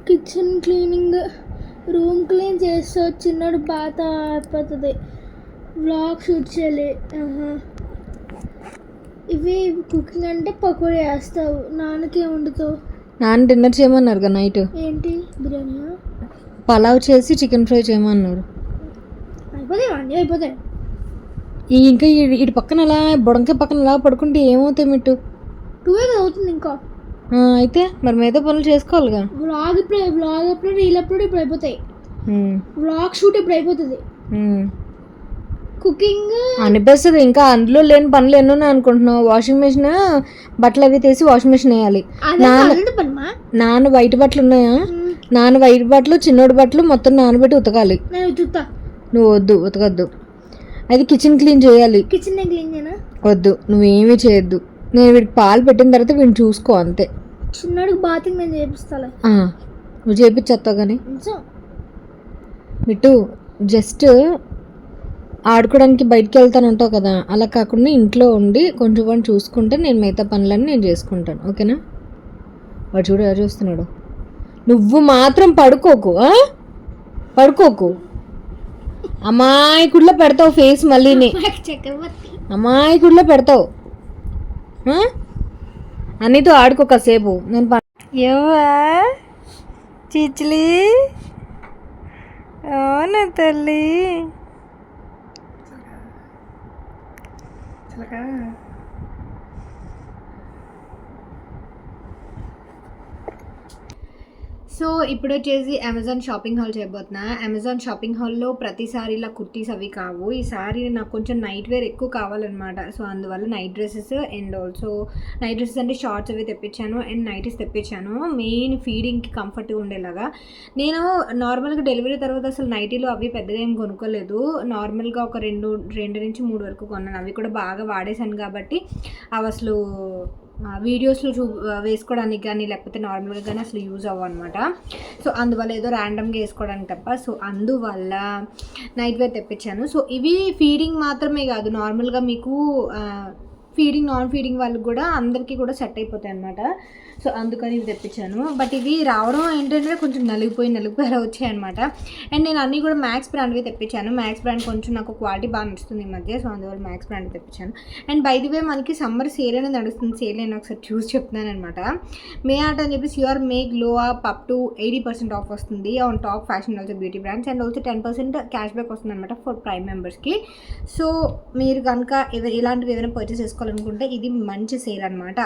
Kitchen cleaning, room clean చేస్తూ చిన్నడు బాత అయిపోతుంది. Vlog shoot చేయాలి. ఇవి కుకింగ్ అంటే పకోడీ వేస్తావు, నాన్నకి వండుతావు. నాన్న డిన్నర్ చేయమన్నారు కదా నైట్. ఏంటి బిర్యానీ? పలావ్ చేసి చికెన్ ఫ్రై చేయమన్నారు. అయిపోతాయి అన్నీ అయిపోతాయి. ఇంకా ఇటు పక్కన అలా బుడంకాయ పక్కన అలా పడుకుంటే ఏమవుతాయి మిట్టు? 2 అవుతుంది ఇంకా. అయితే మరి మిగతా పనులు చేసుకోవాలిగా. వ్లాగ్ అప్లోడ్ రీల్ అప్లోడ్ ఇప్పుడు అయిపోతాయి. వ్లాగ్ షూట్ ఇప్పుడు అయిపోతుంది. కుకింగ్ అనిపిస్తుంది. ఇంకా అందులో లేని పనులు ఎన్నో అనుకుంటున్నావు. వాషింగ్ మిషన్ బట్టలు అవి తీసి వాషింగ్ మిషన్ వేయాలి. నాన్న వైట్ బట్టలు ఉన్నాయా? నాన్న వైట్ బట్టలు, చిన్నోడి బట్టలు మొత్తం నానబెట్టి ఉతకాలి. నువ్వు వద్దు, ఉతకద్దు. అది కిచెన్ క్లీన్ చేయాలి. కిచెన్ క్లీన్ చేయనా? వద్దు, నువ్వేమీ చేయొద్దు. నేను వీడికి పాలు పెట్టిన తర్వాత వీడిని చూసుకో అంతే. చిన్నోడికి బాతింగ్ నేను చేపిస్తాలే. నువ్వు చేపించేస్తావు కానీ మిట్టు జస్ట్ ఆడుకోవడానికి బయటికి వెళ్తానంటావు కదా, అలా కాకుండా ఇంట్లో ఉండి కొంచెం వాడిని చూసుకుంటే నేను మిగతా పనులన్నీ నేను చేసుకుంటాను. ఓకేనా? వాడు చూడు ఎవరు చూస్తున్నాడు. నువ్వు మాత్రం పడుకోకు, పడుకోకు. అమాయకుడిలో పెడతావు ఫేస్, మళ్ళీని అమాయకుడిలో పెడతావు. అన్నితో ఆడుకో కాసేపు. నేను చిచ్చులి నా తల్లి. సో ఇప్పుడు వచ్చేసి అమెజాన్ షాపింగ్ హాల్ చేయబోతున్నా. అమెజాన్ షాపింగ్ హాల్లో ప్రతిసారి ఇలా కుర్తీస్ అవి కావు. ఈసారి నాకు కొంచెం నైట్ వేర్ ఎక్కువ కావాలన్నమాట. సో అందువల్ల night dresses and also night dresses అంటే షార్ట్స్ అవి తెప్పించాను అండ్ నైటీస్ తెప్పించాను. మెయిన్ ఫీడింగ్కి కంఫర్ట్గా ఉండేలాగా. నేను నార్మల్గా డెలివరీ తర్వాత అసలు నైటీలు అవి పెద్దగా ఏం కొనుక్కోలేదు. నార్మల్గా ఒక 2 నుంచి 3 వరకు కొన్నాను. అవి కూడా బాగా వాడేశాను కాబట్టి అవి అసలు వీడియోస్లో వేసుకోవడానికి కానీ లేకపోతే నార్మల్గా కానీ అసలు యూజ్ అవ్వనమాట. సో అందువల్ల ఏదో ర్యాండమ్గా వేసుకోవడానికి తప్ప. సో అందువల్ల నైట్ వేర్ తెప్పించాను. సో ఇవి ఫీడింగ్ మాత్రమే కాదు, నార్మల్గా మీకు ఫీడింగ్ నాన్ ఫీడింగ్ వాళ్ళకి కూడా అందరికీ కూడా సెట్ అయిపోతాయి అనమాట. సో అందుకని ఇవి తెప్పించాను. బట్ ఇవి రావడం ఏంటంటే కొంచెం నలిగిపోయి అలా వచ్చాయి అనమాట. అండ్ నేను అన్నీ కూడా మ్యాక్స్ బ్రాండ్వి తెప్పించాను. మ్యాక్స్ బ్రాండ్ కొంచెం నాకు క్వాలిటీ బాగా నడుస్తుంది ఈ మధ్య. సో అందువల్ల మ్యాక్స్ బ్రాండ్ తెప్పించాను. అండ్ బై ది వే మనకి సమ్మర్ సేల్ అనేది నడుస్తుంది. సేల్ నేను ఒకసారి చూసి చెప్తున్నాను అనమాట. మే ఆర్ట్ అని చెప్పేసి your May glow up to 80% off వస్తుంది on top fashion also beauty brands. And also 10% cash back వస్తుంది అనమాట ఫర్ ప్రైమ్ మెంబర్స్కి. సో మీరు కనుక ఇలాంటివి ఏమైనా పర్చేస్ చేసుకోవాలనుకుంటే ఇది మంచి సేల్ అనమాట.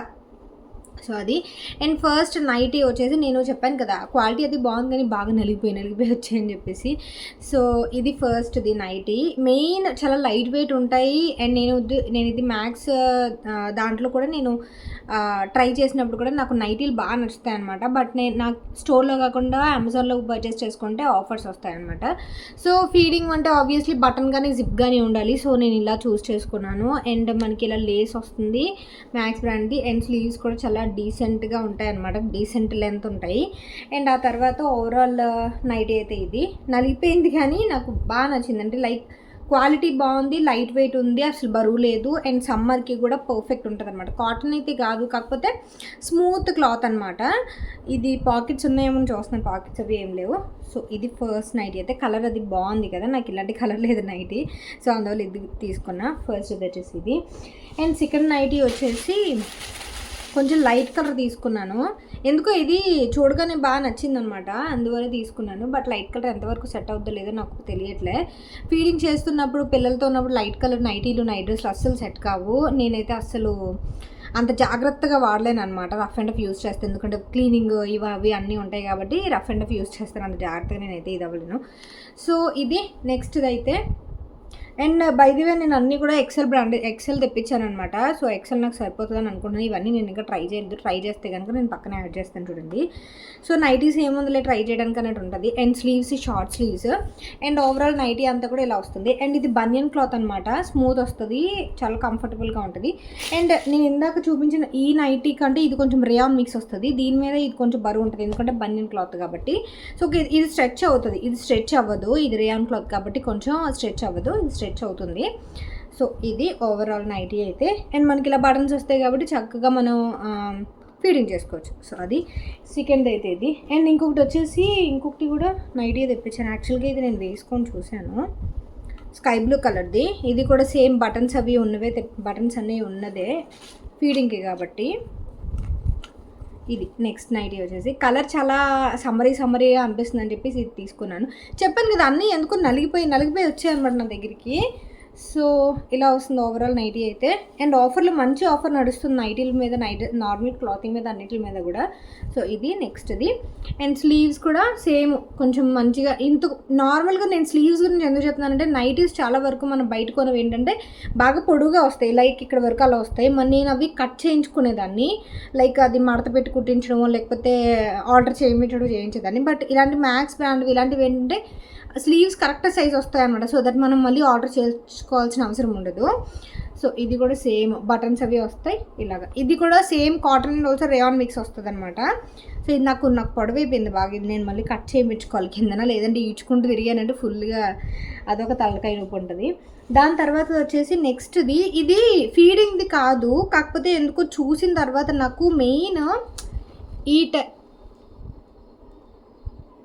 సో అది. అండ్ ఫస్ట్ నైటీ వచ్చేసి నేను చెప్పాను కదా క్వాలిటీ అది బాగుంది కానీ బాగా నలిగిపోయి వచ్చాయని చెప్పేసి. సో ఇది ఫస్ట్ది నైటీ. మెయిన్ చాలా లైట్ వెయిట్ ఉంటాయి. అండ్ నేను ఇది మ్యాక్స్ దాంట్లో కూడా నేను ట్రై చేసినప్పుడు కూడా నాకు నైటీలు బాగా నచ్చుతాయి అనమాట. బట్ నాకు స్టోర్లో కాకుండా అమెజాన్లో పర్చేస్ చేసుకుంటే ఆఫర్స్ వస్తాయి అనమాట. సో ఫీడింగ్ అంటే ఆబ్వియస్లీ బటన్ కానీ జిప్ కానీ ఉండాలి. సో నేను ఇలా చూస్ చేసుకున్నాను. అండ్ మనకి ఇలా లేస్ వస్తుంది మ్యాక్స్ బ్రాండ్ది. అండ్ స్లీవ్స్ కూడా చాలా డీసెంట్గా ఉంటాయి అన్నమాట, డీసెంట్ లెంత్ ఉంటాయి. అండ్ ఆ తర్వాత ఓవరాల్ నైటీ అయితే ఇది నలిగిపోయింది కానీ నాకు బాగా నచ్చింది. అంటే లైక్ క్వాలిటీ బాగుంది, లైట్ వెయిట్ ఉంది, అసలు బరువు లేదు. అండ్ సమ్మర్కి కూడా పర్ఫెక్ట్ ఉంటుంది అనమాట. కాటన్ అయితే కాదు, కాకపోతే స్మూత్ క్లాత్ అనమాట. ఇది పాకెట్స్ ఉన్నాయేమో చూస్తున్నాను, పాకెట్స్ అవి ఏం లేవు. సో ఇది ఫస్ట్ నైటీ అయితే. కలర్ అది బాగుంది కదా, నాకు ఇలాంటి కలర్ లేదు నైటీ. సో అందువల్ల ఇది తీసుకున్నా. ఫస్ట్ ఇది వచ్చేసి ఇది. అండ్ సెకండ్ నైటీ వచ్చేసి కొంచెం లైట్ కలర్ తీసుకున్నాను. ఎందుకో ఇది చూడగానే బాగా నచ్చిందనమాట, అందువల్ల తీసుకున్నాను. బట్ లైట్ కలర్ ఎంతవరకు సెట్ అవుద్దో లేదో నాకు తెలియట్లే. ఫీడింగ్ చేస్తున్నప్పుడు పిల్లలతో ఉన్నప్పుడు లైట్ కలర్ నైటీలు నైట్ డ్రెస్లు అస్సలు సెట్ కావు. నేనైతే అస్సలు అంత జాగ్రత్తగా వాడలేను అనమాట. రఫ్ అండ్ ఆఫ్ యూస్ చేస్తాను, ఎందుకంటే క్లీనింగ్ ఇవి అవి అన్నీ ఉంటాయి కాబట్టి రఫ్ అండ్ ఆఫ్ యూస్ చేస్తాను. అంత జాగ్రత్తగా నేనైతే ఇది అవ్వలేను. సో ఇది నెక్స్ట్ది అయితే. అండ్ బై ది వే నేను అన్నీ కూడా ఎక్సెల్ తెప్పించాను అనమాట. సో ఎక్సెల్ నాకు సరిపోతుందని అనుకుంటున్నాను. ఇవన్నీ నేను ఇంకా ట్రై చేయలేదు. ట్రై చేస్తే కనుక నేను పక్కన యాడ్ చేస్తాను చూడండి. సో నైటీస్ ఏముందిలే ట్రై చేయడానికి అన్నట్టు ఉంటుంది. And sleeves short sleeves. And overall nightie అంతా కూడా ఇలా వస్తుంది. అండ్ ఇది బనియన్ క్లాత్ అనమాట, స్మూత్ వస్తుంది, చాలా కంఫర్టబుల్గా ఉంటుంది. అండ్ నేను ఇందాక చూపించిన ఈ నైటీ కంటే ఇది కొంచెం రేయాన్ మిక్స్ వస్తుంది. దీని మీద ఇది కొంచెం బరువు ఉంటుంది ఎందుకంటే బనియన్ క్లాత్ కాబట్టి. సో ఇది స్ట్రెచ్ అవుతుంది, ఇది స్ట్రెచ్ అవ్వదు. ఇది రేయాన్ క్లాత్ కాబట్టి కొంచెం స్ట్రెచ్ అవ్వదు, ఇది స్ట్రెచ్ అవుతుంది. సో ఇది ఓవరాల్ నైటీ అయితే. అండ్ మనకి ఇలా బటన్స్ వస్తాయి కాబట్టి చక్కగా మనం ఫీడింగ్ చేసుకోవచ్చు. సో అది సెకండ్ అయితే ఇది. అండ్ ఇంకొకటి కూడా నైటీ తెప్పించాను. యాక్చువల్గా ఇది నేను వేసుకొని చూశాను, స్కై బ్లూ కలర్ది. ఇది కూడా సేమ్ బటన్స్ అవి ఉన్నవే, బటన్స్ అన్నీ ఉన్నదే ఫీడింగ్కి కాబట్టి. ఇది నెక్స్ట్ నైటీ వచ్చేసి కలర్ చాలా సమ్మరీగా అనిపిస్తుంది అని చెప్పేసి ఇది తీసుకున్నాను. చెప్పాను కదా అన్నీ ఎందుకు నలిగిపోయి వచ్చాయి అనమాట నా దగ్గరికి. సో ఇలా వస్తుంది ఓవరాల్ నైటీ అయితే. అండ్ ఆఫర్లో మంచి ఆఫర్ నడుస్తుంది నైటీల మీద, నార్మల్ క్లాతింగ్ మీద, అన్నిటి మీద కూడా. సో ఇది నెక్స్ట్ది. అండ్ స్లీవ్స్ కూడా సేమ్ కొంచెం మంచిగా నార్మల్గా నేను స్లీవ్స్ గురించి ఎందుకు చెప్తున్నానంటే, నైటీస్ చాలా వరకు మనం బయట కొనవి ఏంటంటే బాగా పొడుగా వస్తాయి, లైక్ ఇక్కడ వరకు అలా వస్తాయి. మరి నేను అవి కట్ చేయించుకునేదాన్ని, లైక్ అది మడత పెట్టి కుట్టించడమో లేకపోతే ఆర్డర్ చేయించేదాన్ని. బట్ ఇలాంటి మ్యాక్స్ బ్రాండ్ ఇలాంటివి ఏంటంటే స్లీవ్స్ కరెక్ట్ సైజ్ వస్తాయి అన్నమాట. సో దట్ మనం మళ్ళీ ఆర్డర్ చేసుకోవాల్సిన అవసరం ఉండదు. సో ఇది కూడా సేమ్ బటన్స్ అవి వస్తాయి ఇలాగా. ఇది కూడా same cotton and also rayon mix వస్తుంది అనమాట. సో ఇది నాకు పొడవైపోయింది బాగా. ఇది నేను మళ్ళీ కట్ చేయించుకోవాలి కిందన, లేదంటే ఈడ్చుకుంటూ తిరిగానంటే ఫుల్గా అదొక తలకాయ నొప్పి ఉంటుంది. దాని తర్వాత వచ్చేసి నెక్స్ట్ది, ఇది ఫీడింగ్ది కాదు, కాకపోతే ఎందుకో చూసిన తర్వాత నాకు మెయిన్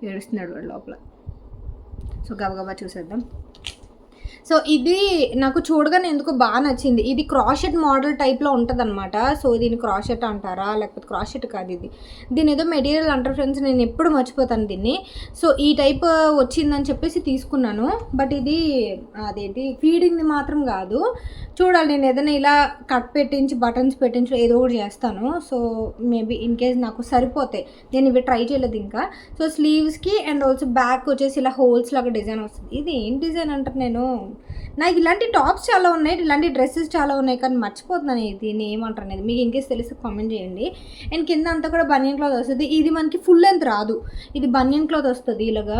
ఏడుస్తున్నాడు వాడు లోపల. సో గబగబా చూసేద్దాం. సో ఇది నాకు చూడగానే ఎందుకు బాగా నచ్చింది. ఇది క్రాషెట్ మోడల్ టైప్లో ఉంటుంది అనమాట. సో దీన్ని క్రాషెట్ అంటారా, లేకపోతే క్రాషెట్ కాదు, దీని ఏదో మెటీరియల్ అంటారు ఫ్రెండ్స్, నేను ఎప్పుడు మర్చిపోతాను దీన్ని. సో ఈ టైప్ వచ్చిందని చెప్పేసి తీసుకున్నాను. బట్ ఇది అదేంటి ఫీడింగ్ది మాత్రం కాదు. చూడాలి, నేను ఏదైనా ఇలా కట్ పెట్టించి బటన్స్ పెట్టించి ఏదో ఒకటి చేస్తాను. సో మేబీ ఇన్ కేస్ నాకు సరిపోతాయి. నేను ఇవి ట్రై చేయలేదు ఇంకా. సో స్లీవ్స్కి అండ్ ఆల్సో బ్యాక్ వచ్చేసి ఇలా హోల్స్ లాగా డిజైన్ వస్తుంది. ఇది ఏం డిజైన్ అంటారు, నాకు ఇలాంటి టాప్స్ చాలా ఉన్నాయి, ఇలాంటి డ్రెస్సెస్ చాలా ఉన్నాయి, కానీ మర్చిపోతున్నాను దీన్ని ఏమంటారు అనేది. మీకు ఇంకేస్ తెలిస్తే కామెంట్ చేయండి. అండ్ కింద అంతా కూడా బనియన్ క్లాత్ వస్తుంది. ఇది మనకి ఫుల్ లెంత్ రాదు, ఇది బనియన్ క్లాత్ వస్తుంది ఇలాగా.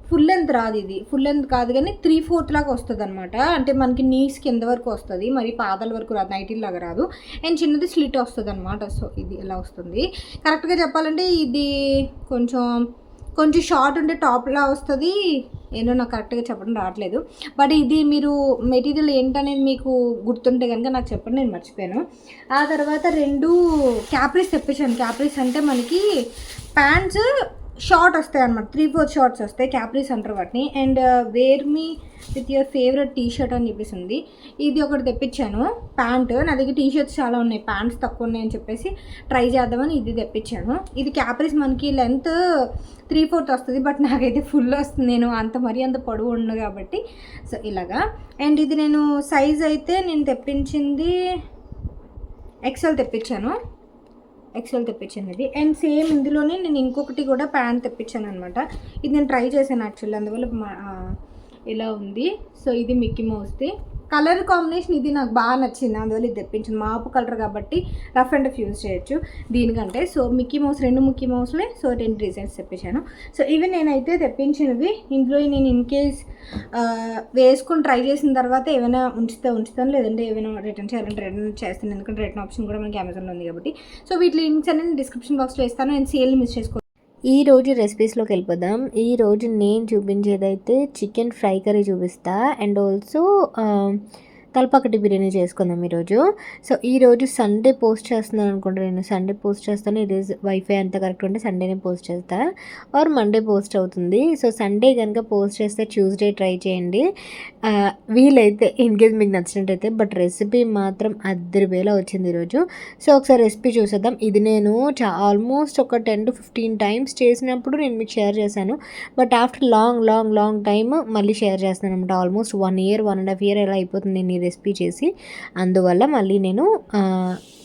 ఫుల్ లెంత్ రాదు, ఇది ఫుల్ లెంత్ కాదు కానీ 3/4 లాగా వస్తుంది అనమాట. అంటే మనకి నీస్ కింద వరకు వస్తుంది, మరి పాదాల వరకు రాదు, నైటీల్ లాగా రాదు. అండ్ చిన్నది స్లిట్ వస్తుంది అనమాట. సో ఇది ఎలా వస్తుంది కరెక్ట్గా చెప్పాలంటే, ఇది కొంచెం షార్ట్ ఉంటే టాప్లా వస్తుంది. ఏదో నాకు కరెక్ట్గా చెప్పడం రావట్లేదు. బట్ ఇది మీరు మెటీరియల్ ఏంటనేది మీకు గుర్తుంటే కనుక నాకు చెప్పండి, నేను మర్చిపోయాను. ఆ తర్వాత 2 క్యాప్రీస్ తెప్పించాను. క్యాప్రీస్ అంటే మనకి ప్యాంట్స్ షార్ట్ వస్తాయి అనమాట, 3/4 షార్ట్స్ వస్తాయి, క్యాప్రీస్ అంటారు వాటిని. And wear me with your favourite T shirt అని చెప్పేసింది. ఇది ఒకటి తెప్పించాను ప్యాంట్. నా దగ్గర టీ షర్ట్స్ చాలా ఉన్నాయి, ప్యాంట్స్ తక్కువ ఉన్నాయని చెప్పేసి ట్రై చేద్దామని ఇది తెప్పించాను. ఇది క్యాప్రీస్ మనకి లెంత్ 3/4 వస్తుంది, బట్ నాకైతే ఫుల్ వస్తుంది, నేను అంత పొడవు ఉండను కాబట్టి. సో ఇలాగా. అండ్ ఇది నేను సైజ్ అయితే నేను తెప్పించింది ఎక్సెల్ తెప్పించాను ఇది. అండ్ సేమ్ ఇందులోనే నేను ఇంకొకటి కూడా ప్యాంట్ తెప్పించాను అనమాట. ఇది నేను ట్రై చేశాను యాక్చువల్లీ, అందువల్ల ఇలా ఉంది. సో ఇది మిక్కీ మౌస్ది. కలర్ కాంబినేషన్ ఇది నాకు బాగా నచ్చింది, అందువల్ల ఇది తెప్పించాను. మాపు కలర్ కాబట్టి రఫ్ అండ్ టఫ్ యూజ్ చేయొచ్చు దీనికంటే. సో మిక్కీ మౌస్ 2 మిక్కీ మౌస్లే. సో 10 డిజైన్స్ తెప్పించాను. సో ఇవి నేనైతే తెప్పించినవి. ఇందులో నేను ఇన్ కేస్ వేసుకొని ట్రై చేసిన తర్వాత ఏమైనా ఉంచుతాను, లేదంటే ఏమైనా రిటర్న్ చేయాలంటే రిటర్న్ చేస్తాను, ఎందుకంటే రిటర్న్ ఆప్షన్ కూడా మనకి అమెజాన్లో ఉంది కాబట్టి. సో వీటి లింక్స్ అనేది డిస్క్రిప్షన్ బాక్స్లో ఇస్తాను. అండ్ సేల్ని మిస్ చేసుకో. ఈరోజు రెసిపీస్లోకి వెళ్ళిపోదాం. ఈరోజు నేను చూపించేదైతే చికెన్ ఫ్రై కర్రీ చూపిస్తా, అండ్ ఆల్సో తలపాకటి బిర్యానీ చేసుకుందాం ఈరోజు. సో ఈరోజు సండే పోస్ట్ చేస్తున్నాను అనుకుంటా, నేను సండే పోస్ట్ చేస్తాను. ఈరోజు వైఫై అంతా కరెక్ట్ ఉంటే సండేనే పోస్ట్ చేస్తా, ఆర్ మండే పోస్ట్ అవుతుంది. సో సండే కనుక పోస్ట్ చేస్తే ట్యూస్డే ట్రై చేయండి వీలైతే, ఇన్ కేస్ మీకు నచ్చినట్టయితే. బట్ రెసిపీ మాత్రం 10,000 వచ్చింది ఈరోజు. సో ఒకసారి రెసిపీ చూసేద్దాం. ఇది నేను ఆల్మోస్ట్ ఒక 10 to 15 టైమ్స్ చేసినప్పుడు నేను మీకు షేర్ చేశాను, బట్ ఆఫ్టర్ లాంగ్ టైమ్ మళ్ళీ షేర్ చేస్తాను అనమాట. ఆల్మోస్ట్ 1 year 1.5 year ఎలా అయిపోతుంది నేను రెసిపీ చేసి. అందువల్ల మళ్ళీ నేను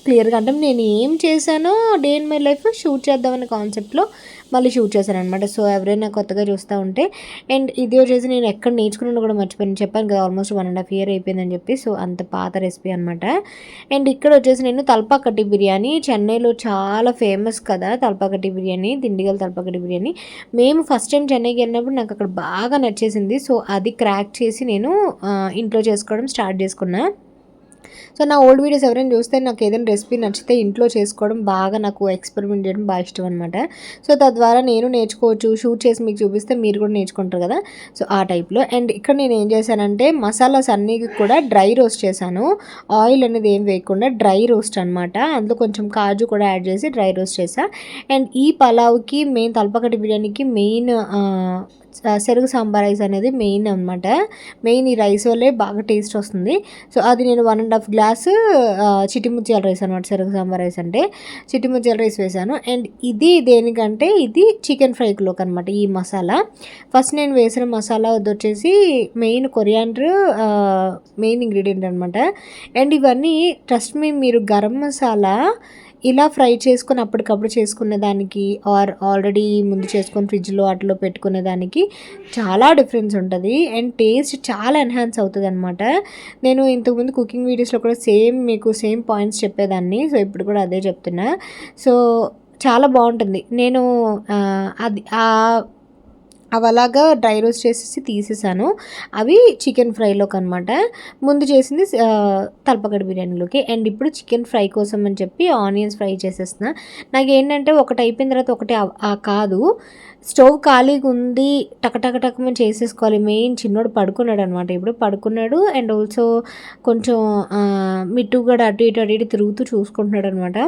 క్లియర్గా, అంటే నేను ఏం చేశానో day in my life shoot చేద్దామనే కాన్సెప్ట్లో మళ్ళీ షూట్ చేశాను అనమాట. సో ఎవరైనా కొత్తగా చూస్తూ ఉంటే. అండ్ ఇది వచ్చేసి నేను ఎక్కడ నేర్చుకున్నాను కూడా మర్చిపోయాను, చెప్పాను కదా ఆల్మోస్ట్ 1.5 year అయిపోయిందని చెప్పి. సో అంత పాత రెసిపీ అనమాట. అండ్ ఇక్కడ వచ్చేసి నేను తలపాకట్టి బిర్యానీ, చెన్నైలో చాలా ఫేమస్ కదా తలపాకట్టి బిర్యానీ, దిండిగల్ తలపాకట్టి బిర్యానీ. మేము ఫస్ట్ టైం చెన్నైకి వెళ్ళినప్పుడు నాకు అక్కడ బాగా నచ్చేసింది. సో అది క్రాక్ చేసి నేను ఇంట్లో చేసుకోవడం స్టార్ట్ చేసుకున్నా. సో నా ఓల్డ్ వీడియోస్ ఎవరైనా చూస్తే నాకు ఏదైనా రెసిపీ నచ్చితే ఇంట్లో చేసుకోవడం బాగా నాకు ఎక్స్పెరిమెంట్ చేయడం బాగా ఇష్టం అనమాట. సో తద్వారా నేను నేర్చుకోవచ్చు, షూట్ చేసి మీకు చూపిస్తే మీరు కూడా నేర్చుకుంటారు కదా. సో ఆ టైప్లో. అండ్ ఇక్కడ నేను ఏం చేశానంటే మసాలాస్ అన్నీ కూడా డ్రై రోస్ట్ చేశాను. ఆయిల్ అనేది ఏం వేయకుండా డ్రై రోస్ట్ అనమాట. అందులో కొంచెం కాజు కూడా యాడ్ చేసి డ్రై రోస్ట్ చేసా. అండ్ ఈ పలావ్కి మెయిన్ తలపకట్టి బిర్యానీకి మెయిన్ సెరుగు సాంబార్ రైస్ అనేది మెయిన్ అనమాట. మెయిన్ ఈ రైస్ వల్లే బాగా టేస్ట్ వస్తుంది. సో అది నేను 1.5 గ్లాసు చిటిముత్యాల రైస్ అనమాట. సెరుగు సాంబార్ రైస్ అంటే చిటిముత్యాల రైస్ వేసాను. అండ్ ఇది దేనికంటే ఇది చికెన్ ఫ్రైలోకి అనమాట. ఈ మసాలా ఫస్ట్ నేను వేసిన మసాలా వచ్చేసి మెయిన్ కొరియాండర్ మెయిన్ ఇంగ్రీడియంట్ అనమాట. అండ్ ఇవన్నీ ట్రస్ట్ మీ, మీరు గరం మసాలా ఇలా ఫ్రై చేసుకొని అప్పటికప్పుడు చేసుకునే దానికి ఆల్రెడీ ముందు చేసుకొని ఫ్రిడ్జ్లో అట్లా పెట్టుకునే దానికి చాలా డిఫరెన్స్ ఉంటుంది. అండ్ టేస్ట్ చాలా ఎన్హాన్స్ అవుతుంది అనమాట. నేను ఇంతకుముందు కుకింగ్ వీడియోస్లో కూడా మీకు సేమ్ పాయింట్స్ చెప్పేదాన్ని. సో ఇప్పుడు కూడా అదే చెప్తున్నా. సో చాలా బాగుంటుంది. నేను అది అవి అలాగా డ్రై రోస్ట్ చేసేసి తీసేసాను. అవి చికెన్ ఫ్రైలోకి అనమాట. ముందు చేసింది తలపకట్టు బిర్యానీలోకి. అండ్ ఇప్పుడు చికెన్ ఫ్రై కోసం అని చెప్పి ఆనియన్స్ ఫ్రై చేసేస్తున్నా. నాకు ఏంటంటే ఒకటి అయిపోయిన తర్వాత ఒకటి కాదు, స్టవ్ ఖాళీగా ఉంది టకటకమని చేసేసుకోవాలి. మెయిన్ చిన్నోడు పడుకున్నాడు అనమాట. ఇప్పుడు పడుకున్నాడు. అండ్ ఆల్సో కొంచెం మిట్టు కూడా అటు ఇటు తిరుగుతూ చూసుకుంటున్నాడు అనమాట.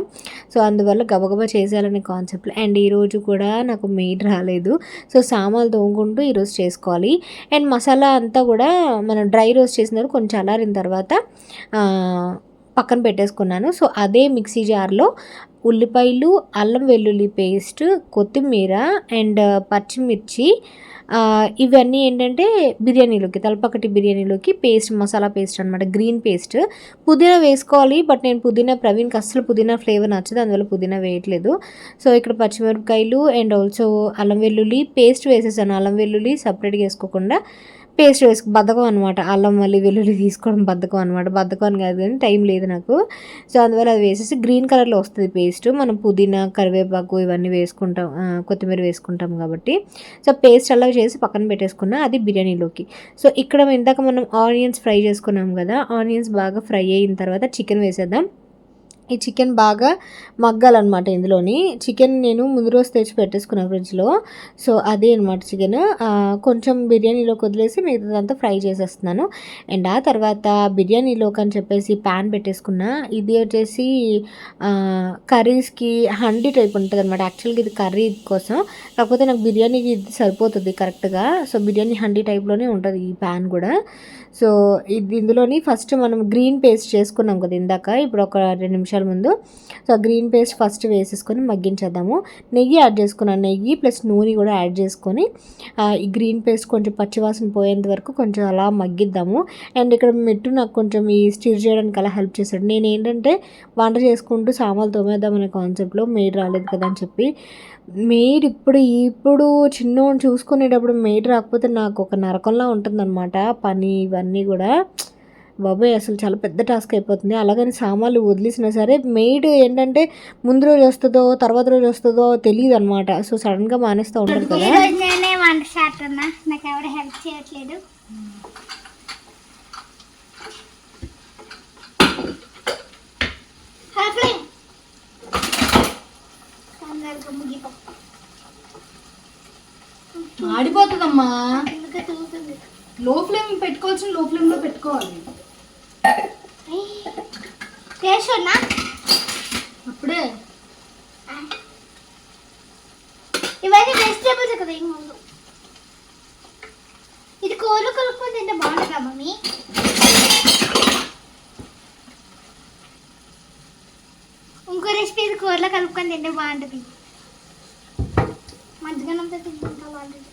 సో అందువల్ల గబగబా చేసేయాలనే కాన్సెప్ట్. అండ్ ఈరోజు కూడా నాకు మెయిడ్ రాలేదు. సో సామాన్లు తోముకుంటూ ఈరోజు చేసుకోవాలి. అండ్ మసాలా అంతా కూడా మనం డ్రై రోస్ట్ చేసిన తర్వాత కొంచెం చల్లారిన తర్వాత పక్కన పెట్టేసుకున్నాను. సో అదే మిక్సీ జార్లో ఉల్లిపాయలు, అల్లం వెల్లుల్లి పేస్ట్, కొత్తిమీర అండ్ పచ్చిమిర్చి ఇవన్నీ ఏంటంటే బిర్యానీలోకి తలపకట్టి బిర్యానీలోకి పేస్ట్, మసాలా పేస్ట్ అనమాట. గ్రీన్ పేస్ట్, పుదీనా వేసుకోవాలి. బట్ నేను ప్రవీణ్కి అస్సలు పుదీనా ఫ్లేవర్ నచ్చదు, అందువల్ల పుదీనా వేయట్లేదు. సో ఇక్కడ పచ్చిమిరపకాయలు అండ్ ఆల్సో అల్లం వెల్లుల్లి పేస్ట్ వేసేసాను. అల్లం వెల్లుల్లి సపరేట్గా వేసుకోకుండా పేస్ట్ బద్ధకం అనమాట. అల్లం మళ్ళీ వెల్లుల్లి తీసుకోవడం బద్ధకం అనమాట. బద్ధకం అని కాదు కానీ టైం లేదు నాకు. సో అందువల్ల అది వేసేసి గ్రీన్ కలర్లో వస్తుంది పేస్ట్. మనం పుదీనా, కరివేపాకు ఇవన్నీ వేసుకుంటాం, కొత్తిమీర వేసుకుంటాం కాబట్టి. సో పేస్ట్ అలా చేసి పక్కన పెట్టేసుకున్నా. అది బిర్యానీలోకి. సో ఇక్కడ ఇందాక మనం ఆనియన్స్ ఫ్రై చేసుకున్నాం కదా, ఆనియన్స్ బాగా ఫ్రై అయిన తర్వాత చికెన్ వేసేద్దాం. ఈ చికెన్ బాగా మగ్గాలన్నమాట. ఇందులోని చికెన్ నేను ముందు రోజు తెచ్చి పెట్టేసుకున్నాను ఫ్రిడ్జ్లో. సో అదే అనమాట చికెన్. కొంచెం బిర్యానీలోకి వదిలేసి మిగతాదంతా ఫ్రై చేసేస్తున్నాను. అండ్ ఆ తర్వాత బిర్యానీలోకి అని చెప్పేసి ప్యాన్ పెట్టేసుకున్నా. ఇది వచ్చేసి కర్రీస్కి హండీ టైప్ ఉంటుంది అనమాట. యాక్చువల్గా ఇది కర్రీ కోసం, కాకపోతే నాకు బిర్యానీకి ఇది సరిపోతుంది కరెక్ట్గా. సో బిర్యానీ హండీ టైప్లోనే ఉంటుంది ఈ ప్యాన్ కూడా. సో ఇందులోని ఫస్ట్ మనం గ్రీన్ పేస్ట్ చేసుకున్నాం కదా ఇందాక, ఇప్పుడు ఒక 2 నిమిషాల ముందు. సో గ్రీన్ పేస్ట్ ఫస్ట్ వేసేసుకొని మగ్గించేద్దాము. నెయ్యి యాడ్ చేసుకున్నాను. నెయ్యి ప్లస్ నూనె కూడా యాడ్ చేసుకొని ఈ గ్రీన్ పేస్ట్ కొంచెం పచ్చివాసన పోయేంత వరకు కొంచెం అలా మగ్గిద్దాము. అండ్ ఇక్కడ మెట్టు నాకు కొంచెం ఈ స్టిర్ చేయడానికి అలా హెల్ప్ చేశాడు. నేను ఏంటంటే వంట చేసుకుంటూ సామాన్లు తోమేద్దామనే కాన్సెప్ట్లో మెయిడ్ రాలేదు కదా అని చెప్పి, మెయిడ్ ఇప్పుడు చిన్నోడిని చూసుకునేటప్పుడు మెయిడ్ రాకపోతే నాకు ఒక నరకంలా ఉంటుందన్నమాట పని. ఇవన్నీ కూడా బాబాయ్ అసలు చాలా పెద్ద టాస్క్ అయిపోతుంది. అలాగని సామాన్లు వదిలేసినా సరే మెయిడ్ ఏంటంటే ముందు రోజు వస్తుందో తర్వాత రోజు వస్తుందో తెలియదు అనమాట. సో సడన్గా మానేస్తూ ఉంటారు కదా. నేనే వంట చేస్తున్నా, నాకు ఎవరు హెల్ప్ చేయట్లేదు. ఆడిపోతుందమ్మా. లో ఫ్లేమ్ పెట్టుకోవాల్సిన లో ఫ్లేమ్లో పెట్టుకోవాలి. అప్పుడే ఇవన్నీ వెజిటేబుల్స్ కదా. ఇది కూరలు కలుపుకొని తింటే బాగుంటుందా మమ్మీ? ఇంకో రెసిపీ ఇది కూరలో కలుపుకొని తింటే బాగుంటుంది. మధ్యాహ్నంతో తింటుంటా బాగుంటుంది.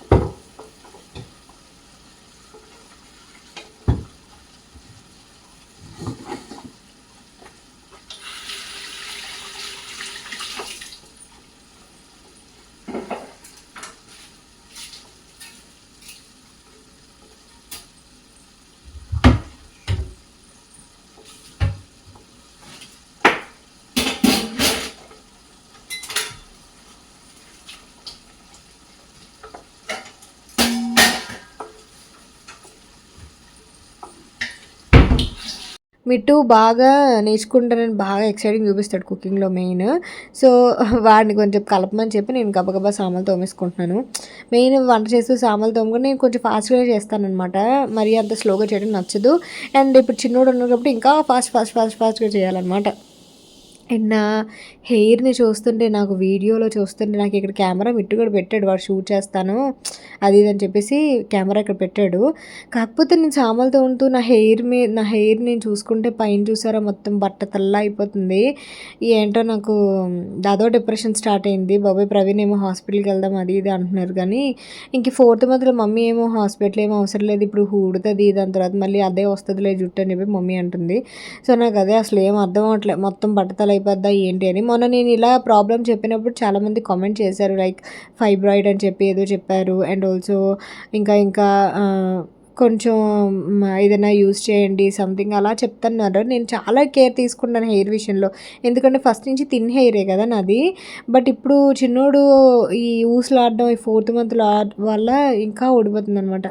మిట్టు బాగా నేర్చుకుంటానని బాగా ఎక్సైటింగ్ చూపిస్తాడు కుకింగ్లో మెయిన్. సో వాడిని కొంచెం కలపమని చెప్పి నేను గబగబా సామాన్లు తోమేసుకుంటున్నాను. మెయిన్ వంట చేస్తూ సామాన్లు తోముకొని నేను కొంచెం ఫాస్ట్గా చేస్తానన్నమాట, మరీ అంత స్లోగా చేయడం నచ్చదు. అండ్ ఇప్పుడు చిన్నోడు ఉన్నాడు కాబట్టి ఇంకా ఫాస్ట్గా చేయాలన్నమాట. అండ్ నా హెయిర్ని చూస్తుంటే, నాకు వీడియోలో చూస్తుంటే, నాకు ఇక్కడ కెమెరా మిట్టు కూడా పెట్టాడు, వాడు షూట్ చేస్తాను అది ఇది అని చెప్పేసి కెమెరా ఇక్కడ పెట్టాడు. కాకపోతే నేను సామాన్లతో ఉంటూ నా హెయిర్ నేను చూసుకుంటే పైన చూసారా మొత్తం బట్ట తెల్ల అయిపోతుంది. ఏంటో నాకు అదో డిప్రెషన్ స్టార్ట్ అయింది. బాబాయ్ ప్రవీణ్ ఏమో హాస్పిటల్కి వెళ్దాం అది ఇది అంటున్నారు, కానీ ఇంక 4th మంత్లో మమ్మీ ఏమో హాస్పిటల్ ఏమో అవసరం లేదు, ఇప్పుడు ఊడుతుంది, దాని తర్వాత మళ్ళీ అదే వస్తుందిలే జుట్టు అని చెప్పి మమ్మీ అంటుంది. సో నాకు అదే అసలు ఏం అర్థం అవ్వట్లేదు, మొత్తం బట్టతల అయిపోద్దా ఏంటి అని. మొన్న నేను ఇలా ప్రాబ్లం చెప్పినప్పుడు చాలామంది కామెంట్ చేశారు, లైక్ ఫైబ్రాయిడ్ అని చెప్పి ఏదో చెప్పారు. అండ్ ఆల్సో ఇంకా కొంచెం ఏదైనా యూస్ చేయండి సంథింగ్ అలా చెప్తున్నారు. నేను చాలా కేర్ తీసుకుంటాను హెయిర్ విషయంలో, ఎందుకంటే ఫస్ట్ నుంచి థిన్ హెయిరే కదా నాది. బట్ ఇప్పుడు చిన్నోడు ఈ ఊసులాడడం ఈ 4th మంత్లో వల్ల ఇంకా ఊడిపోతుంది అనమాట.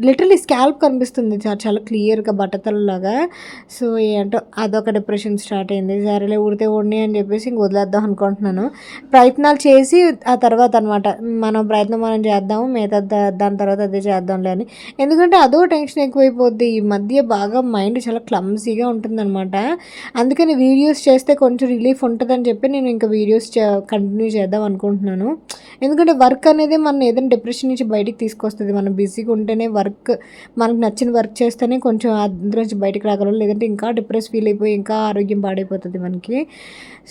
లిటరలీ స్కాల్ప్ కనిపిస్తుంది చాలా క్లియర్గా బట్టతలలాగా. సో ఏంటో అదొక డిప్రెషన్ స్టార్ట్ అయింది. సరేలే ఊడితే ఊడిని అని చెప్పేసి ఇంక వదిలేద్దాం అనుకుంటున్నాను. ప్రయత్నాలు చేసి ఆ తర్వాత అనమాట మనం చేద్దాము, మిగతా దాని తర్వాత అదే చేద్దాంలే అని. ఎందుకంటే అదో టెన్షన్ ఎక్కువైపోద్ది. ఈ మధ్య బాగా మైండ్ చాలా క్లమ్సీగా ఉంటుందన్నమాట. అందుకని వీడియోస్ చేస్తే కొంచెం రిలీఫ్ ఉంటుందని చెప్పి నేను ఇంకా వీడియోస్ కంటిన్యూ చేద్దాం అనుకుంటున్నాను. ఎందుకంటే వర్క్ అనేది మనం ఏదైనా డిప్రెషన్ నుంచి బయటికి తీసుకొస్తుంది. మనం బిజీగా ఉంటేనే మనకు నచ్చిన వర్క్ చేస్తేనే కొంచెం అందులో నుంచి బయటకు రాగలం, లేదంటే ఇంకా డిప్రెస్ ఫీల్ అయిపోయి ఇంకా ఆరోగ్యం పాడైపోతుంది మనకి.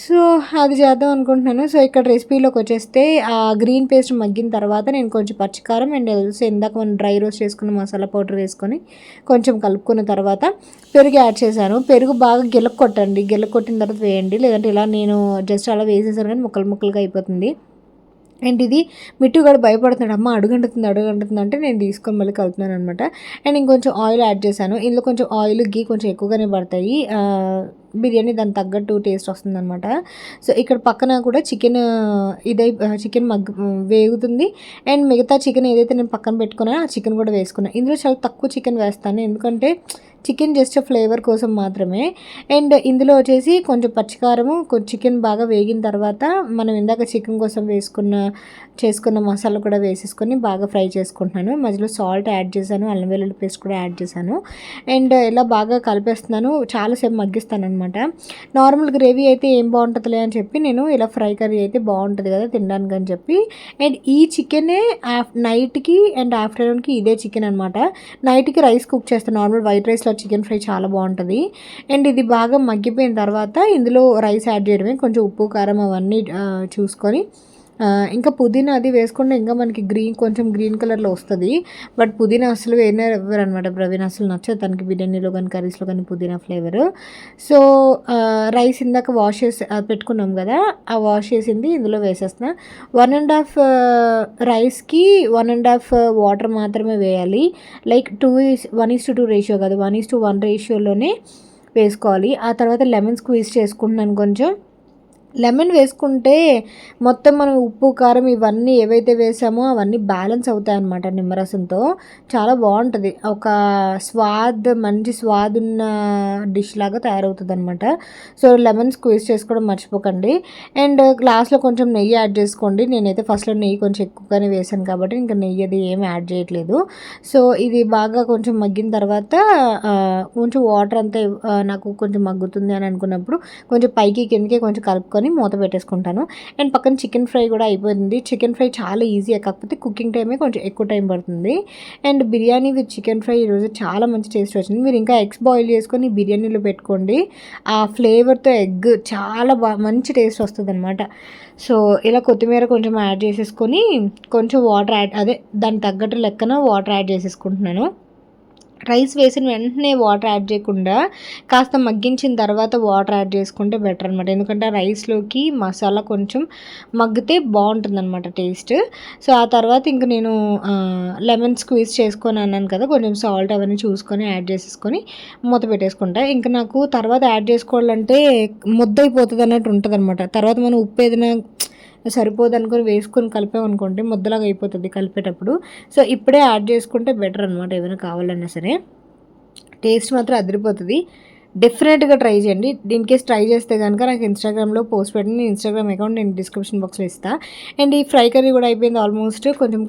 సో అది చేద్దాం అనుకుంటున్నాను. సో ఇక్కడ రెసిపీలోకి వచ్చేస్తే ఆ గ్రీన్ పేస్ట్ మగ్గిన తర్వాత నేను కొంచెం పచ్చికారం అండ్ ఇందాక మనం డ్రై రోస్ట్ చేసుకున్న మసాలా పౌడర్ వేసుకొని కొంచెం కలుపుకున్న తర్వాత పెరుగు యాడ్ చేశాను. పెరుగు బాగా కొట్టండి, కొట్టిన తర్వాత వేయండి, లేదంటే ఇలా నేను జస్ట్ అలా వేసేసాను కానీ ముక్కలుగా అయిపోతుంది. అండ్ ఇది మిట్టు కూడా భయపడుతున్నాడు, అమ్మ అడుగంటుతుంది అంటే నేను తీసుకొని మళ్ళీ కలుపుతున్నాను అనమాట. అండ్ ఇంకొంచెం ఆయిల్ యాడ్ చేశాను. ఇందులో కొంచెం ఆయిల్ గీ కొంచెం ఎక్కువగానే పడతాయి, బిర్యానీ దానికి తగ్గట్టు టేస్ట్ వస్తుంది అనమాట. సో ఇక్కడ పక్కన కూడా చికెన్ చికెన్ వేగుతుంది. అండ్ మిగతా చికెన్ ఏదైతే నేను పక్కన పెట్టుకున్నానో ఆ చికెన్ కూడా వేసుకున్నాను. ఇందులో చాలా తక్కువ చికెన్ వేస్తాను, ఎందుకంటే చికెన్ జస్ట్ ఫ్లేవర్ కోసం మాత్రమే. అండ్ ఇందులో వచ్చేసి కొంచెం పచ్చికారము, కొంచెం చికెన్ బాగా వేగిన తర్వాత మనం ఇందాక చికెన్ కోసం చేసుకున్న మసాలా కూడా వేసేసుకొని బాగా ఫ్రై చేసుకుంటున్నాను. మధ్యలో సాల్ట్ యాడ్ చేశాను, అల్లం వెల్లుల్లి పేస్ట్ కూడా యాడ్ చేశాను. అండ్ ఇలా బాగా కలిపేస్తున్నాను, చాలాసేపు మగ్గిస్తాను అనమాట. నార్మల్ గ్రేవీ అయితే ఏం బాగుంటుందిలే అని చెప్పి నేను ఇలా ఫ్రై కర్రీ అయితే బాగుంటుంది కదా తినడానికి అని చెప్పి. అండ్ ఈ చికెనే నైట్కి అండ్ ఆఫ్టర్నూన్కి ఇదే చికెన్ అనమాట. నైట్కి రైస్ కుక్ చేస్తాను, నార్మల్ వైట్ రైస్లో చికెన్ ఫ్రై చాలా బాగుంటుంది. అండ్ ఇది బాగా మగ్గిపోయిన తర్వాత ఇందులో రైస్ యాడ్ చేయడమే, కొంచెం ఉప్పు కారం అవన్నీ చూసుకొని ఇంకా పుదీనా అది వేసుకుంటే ఇంకా మనకి కొంచెం గ్రీన్ కలర్లో వస్తుంది. బట్ పుదీనా అసలు వేయరు అనమాట, ప్రవీణ్ అసలు నచ్చదు తనకి బిర్యానీలో కానీ కర్రీస్లో కానీ పుదీనా ఫ్లేవరు. సో రైస్ ఇందాక వాష్ చేసి పెట్టుకున్నాం కదా, ఆ వాష్ చేసింది ఇందులో వేసేస్తున్నా. 1.5 రైస్కి 1.5 వాటర్ మాత్రమే వేయాలి, లైక్ 1:2 రేషియో కాదు, 1:1 రేషియోలోనే వేసుకోవాలి. ఆ తర్వాత లెమన్ స్క్వీజ్ చేసుకుంటున్నాను. కొంచెం లెమన్ వేసుకుంటే మొత్తం మనం ఉప్పు కారం ఇవన్నీ ఏవైతే వేసామో అవన్నీ బ్యాలెన్స్ అవుతాయి అన్నమాట నిమ్మరసంతో. చాలా బాగుంటుంది, ఒక మంచి స్వాద్ ఉన్న డిష్ లాగా తయారవుతుంది అనమాట. సో లెమన్ స్క్వీజ్ చేసుకోవడం మర్చిపోకండి. అండ్ గ్లాస్లో కొంచెం నెయ్యి యాడ్ చేసుకోండి. నేనైతే ఫస్ట్లో నెయ్యి కొంచెం ఎక్కువగానే వేసాను కాబట్టి ఇంకా నెయ్యి అది ఏమి యాడ్ చేయట్లేదు. సో ఇది బాగా కొంచెం మగ్గిన తర్వాత కొంచెం వాటర్ అంతా నాకు కొంచెం మగ్గుతుంది అని అనుకున్నప్పుడు కొంచెం పైకి కిందకి కొంచెం కలుపుకొని మూత పెట్టేసుకుంటాను. అండ్ పక్కన చికెన్ ఫ్రై కూడా అయిపోయింది. చికెన్ ఫ్రై చాలా ఈజీ, కాకపోతే కుకింగ్ టైమే కొంచెం ఎక్కువ టైం పడుతుంది. And biryani with chicken fry ఈరోజు చాలా మంచి టేస్ట్ వచ్చింది. మీరు ఇంకా ఎగ్స్ బాయిల్ చేసుకొని బిర్యానీలో పెట్టుకోండి, ఆ ఫ్లేవర్తో ఎగ్ చాలా మంచి టేస్ట్ వస్తుంది అనమాట. సో ఇలా కొత్తిమీర కొంచెం యాడ్ చేసేసుకొని కొంచెం వాటర్ దానికి తగ్గట్టు లెక్కన వాటర్ యాడ్ చేసేసుకుంటున్నాను. రైస్ వేసిన వెంటనే వాటర్ యాడ్ చేయకుండా కాస్త మగ్గించిన తర్వాత వాటర్ యాడ్ చేసుకుంటే బెటర్ అనమాట, ఎందుకంటే రైస్లోకి మసాలా కొంచెం మగ్గితే బాగుంటుంది అనమాట టేస్ట్. సో ఆ తర్వాత ఇంక నేను లెమన్ స్క్వీజ్ చేసుకొని అన్నాను కదా, కొంచెం సాల్ట్ అవన్నీ చూసుకొని యాడ్ చేసేసుకొని మూత పెట్టేసుకుంటా. ఇంకా నాకు తర్వాత యాడ్ చేసుకోవాలంటే ముద్ద అయిపోతుంది అన్నట్టు ఉంటుంది అనమాట. తర్వాత మనం ఉప్పు ఏదైనా సరిపోదు అనుకొని వేసుకొని కలిపామనుకోండి ముద్దలాగా అయిపోతుంది కలిపేటప్పుడు. సో ఇప్పుడే యాడ్ చేసుకుంటే బెటర్ అనమాట, ఏమైనా కావాలన్నా సరే. టేస్ట్ మాత్రం అదిరిపోతుంది. డెఫినెట్గా ట్రై చేయండి. ఇన్ కేస్ ట్రై చేస్తే కనుక నాకు ఇన్స్టాగ్రామ్లో పోస్ట్ పెట్టండి. ఇన్స్టాగ్రామ్ అకౌంట్ నేను డిస్క్రిప్షన్ బాక్స్లో ఇస్తాను. అండ్ ఈ ఫ్రై కర్రీ కూడా అయిపోయింది ఆల్మోస్ట్. కొంచెం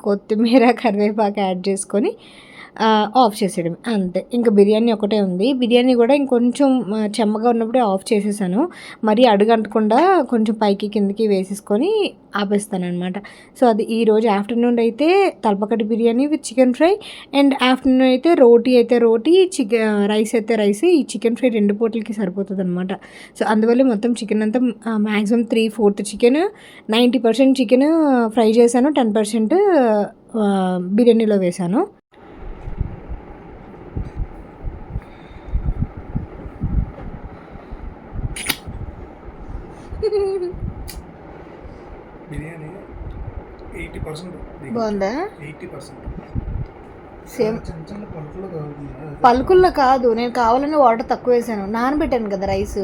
కొత్తిమీర కరివేపాకు యాడ్ చేసుకొని ఆఫ్ చేసేయడం అంతే. ఇంకా బిర్యానీ ఒకటే ఉంది. బిర్యానీ కూడా ఇంకొంచెం చెమ్మగా ఉన్నప్పుడే ఆఫ్ చేసేసాను. మరీ అడుగంటకుండా కొంచెం పైకి కిందకి వేసేసుకొని ఆపేస్తాను అనమాట. సో అది ఈరోజు ఆఫ్టర్నూన్ అయితే Thalappakattu biryani with chicken fry, and afternoon అయితే రోటీ, రైస్ అయితే రైస్. ఈ చికెన్ ఫ్రై 2 పూటలకి సరిపోతుంది అనమాట. సో అందువల్ల మొత్తం చికెన్ అంతా మ్యాక్సిమం 3/4 చికెన్, 90% చికెన్ ఫ్రై చేశాను, 10% బిర్యానీలో వేశాను. బిర్యానీ 80% బాగుందా? 80% సేమ్ చిన్న పలుకులు కావాలి. పలుకుల్లో కాదు, నేను కావాలని వాటర్ తక్కువ వేసాను. నానబెట్టాను కదా రైస్.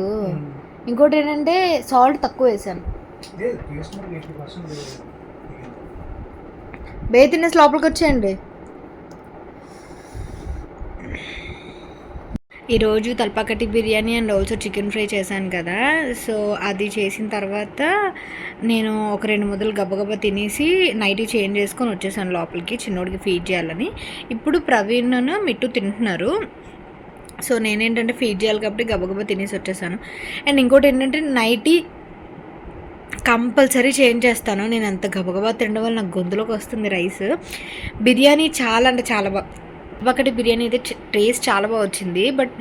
ఇంకోటి ఏంటంటే సాల్ట్ తక్కువ వేసాను. తినేసి లోపలికి వచ్చేయండి. ఈరోజు Thalappakatti biryani and also chicken fry చేశాను కదా. సో అది చేసిన తర్వాత నేను ఒక 2 ముద్దలు గబగబా తినేసి నైటీ చేంజ్ చేసుకొని వచ్చేసాను లోపలికి, చిన్నోడికి ఫీడ్ చేయాలని. ఇప్పుడు ప్రవీణ్ మిట్టు తింటున్నారు. సో నేనేంటంటే ఫీడ్ చేయాలి కాబట్టి గబగబా తినేసి వచ్చేసాను. అండ్ ఇంకోటి ఏంటంటే నైటీ కంపల్సరీ చేంజ్ చేస్తాను. నేను అంత గబగబా తినడం వల్ల నాకు గొంతులోకి వస్తుంది రైస్. బిర్యానీ చాలా అంటే చాలా ఒకటి బిర్యానీ అయితే టేస్ట్ చాలా బాగా వచ్చింది. బట్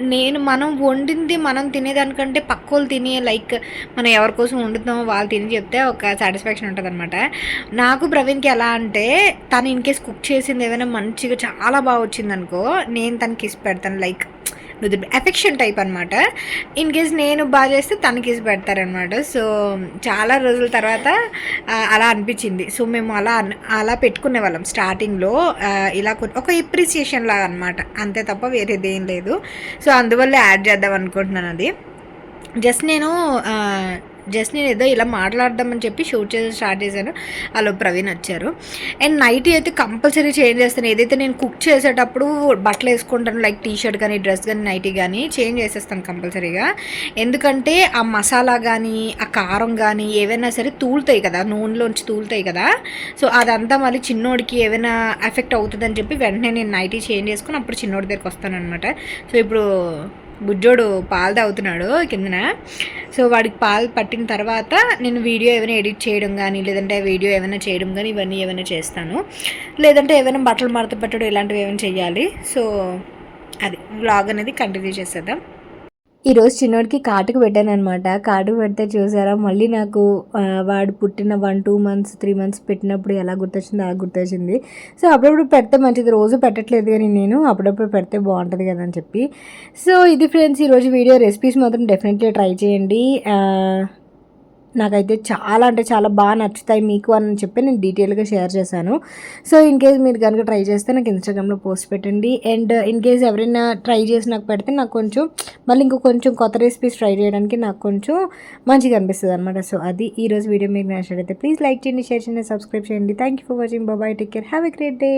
మనం వండింది మనం తినేదానికంటే పక్కోళ్ళు తినే లైక్ మనం ఎవరి కోసం వండుతామో వాళ్ళు తిని చెప్తే ఒక సాటిస్ఫాక్షన్ ఉంటుంది అనమాట. నాకు ప్రవీణ్కి ఎలా అంటే తను ఇన్ కేస్ కుక్ చేసింది ఏమైనా మంచిగా చాలా బాగా వచ్చింది అనుకో, నేను తనకి ఇసి పెడతాను. లైక్ ఎఫెక్షన్ టైప్ అనమాట. ఇన్ కేస్ నేను బాగా చేస్తే తనకి ఇసి పెడతారనమాట. సో చాలా రోజుల తర్వాత అలా అనిపించింది. సో మేము అలా పెట్టుకునే వాళ్ళం స్టార్టింగ్లో, ఇలా ఒక ఎప్రిసియేషన్ లాగా అనమాట, అంతే తప్ప వేరేది ఏం లేదు. సో అందువల్ల యాడ్ చేద్దాం అనుకుంటున్నాను. అది జస్ట్ నేను ఏదో ఇలా మాట్లాడదామని చెప్పి షూట్ చేసి స్టార్ట్ చేశాను. అలా ప్రవీణ్ వచ్చారు. అండ్ నైటీ అయితే కంపల్సరీ చేంజ్ చేస్తాను. ఏదైతే నేను కుక్ చేసేటప్పుడు బట్టలు వేసుకుంటాను, లైక్ టీషర్ట్ కానీ డ్రెస్ కానీ నైటీ కానీ చేంజ్ చేసేస్తాను కంపల్సరీగా. ఎందుకంటే ఆ మసాలా కానీ ఆ కారం కానీ ఏవైనా సరే తూలుతాయి కదా, నూనెలోంచి తూలుతాయి కదా. సో అదంతా మళ్ళీ చిన్నోడికి ఏమైనా ఎఫెక్ట్ అవుతుందని చెప్పి వెంటనే నేను నైటీ చేంజ్ చేసుకుని అప్పుడు చిన్నోడి దగ్గరికి వస్తాను అనమాట. సో ఇప్పుడు బుజ్జోడు పాలు తాగుతున్నాడు కిందన. సో వాడికి పాలు పట్టిన తర్వాత నేను వీడియో ఏమైనా ఎడిట్ చేయడం కానీ, లేదంటే వీడియో ఏమైనా చేయడం కానీ ఇవన్నీ ఏమైనా చేస్తాను. లేదంటే ఏమైనా బట్టలు మడత పెట్టడం ఇలాంటివి ఏమైనా చేయాలి. సో అది వ్లాగ్ అనేది కంటిన్యూ చేసేద్దాం. ఈరోజు చిన్నోడికి కాటుకు పెట్టాను అనమాట. కాటుకు పెడితే చూసారా, మళ్ళీ నాకు వాడు పుట్టిన 1-2 months 3 months పెట్టినప్పుడు ఎలా గుర్తొచ్చిందో అలా గుర్తొచ్చింది. సో అప్పుడప్పుడు పెడితే మంచిది, రోజు పెట్టట్లేదు కానీ నేను అప్పుడప్పుడు పెడితే బాగుంటుంది కదా అని చెప్పి. సో ఇది ఫ్రెండ్స్ ఈరోజు వీడియో. రెసిపీస్ మాత్రం డెఫినెట్లీ ట్రై చేయండి. నాకైతే చాలా అంటే చాలా బాగా నచ్చుతాయి మీకు అని చెప్పి నేను డీటెయిల్గా షేర్ చేశాను. సో ఇన్ కేస్ మీరు కనుక ట్రై చేస్తే నాకు ఇన్స్టాగ్రామ్లో పోస్ట్ పెట్టండి. అండ్ ఇన్ కేస్ ఎవరైనా ట్రై చేసి నాకు పెడితే నాకు కొంచెం మళ్ళీ కొంచెం కొత్త రెసిపీస్ ట్రై చేయడానికి నాకు కొంచెం మంచిగా అనిపిస్తుంది అనమాట. సో అది ఈరోజు వీడియో మీకు నచ్చినట్లయితే ప్లీజ్ లైక్ చేయండి, షేర్ చేయండి, సబ్స్క్రైబ్ చేయండి. Thank you for watching. Bye, take care, have a great day.